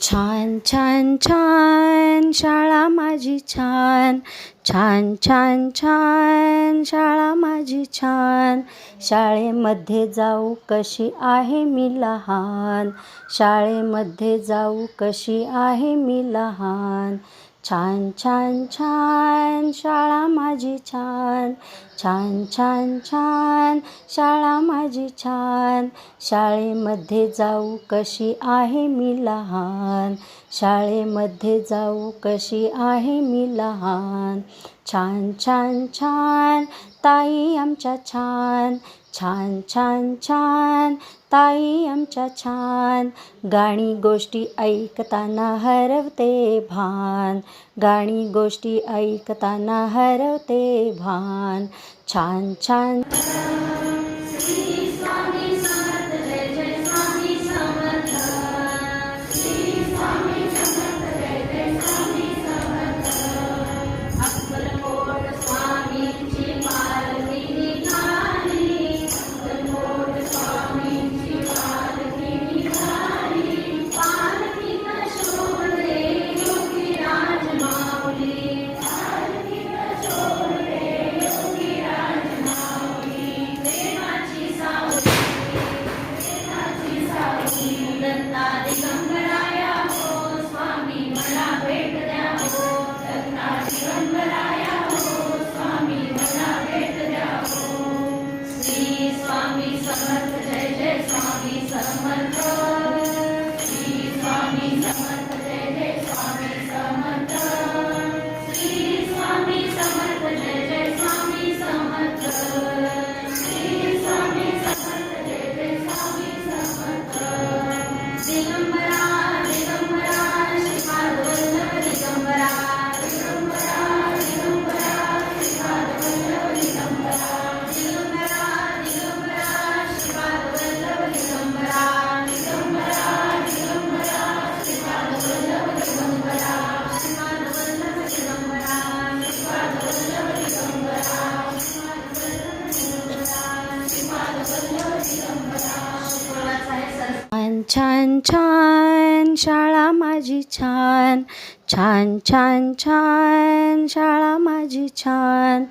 छान छान छान शाळा माझी छान, छान छान छान शाळा माझी छान. शाळेमध्ये जाऊ कशी आहे मी लहान, शाळेमध्ये जाऊ कशी आहे मी लहान. छान छान छान शाळा माझी छान, छान छान छान शाळा माझी छान. शाळेमध्ये जाऊ कशी आहे मी लहान, शाळेमध्ये जाऊ कशी आहे मी लहान. छान छान छान ताई आमच्या छान, छान छान छान ताई आमच्या छान. गाणी गोष्टी ऐकताना हरवते भान, गाणी गोष्टी ऐकताना हरवते भान. छान छान छान छान छान शाळा माझी छान, छान छान छान शाळा माझी छान.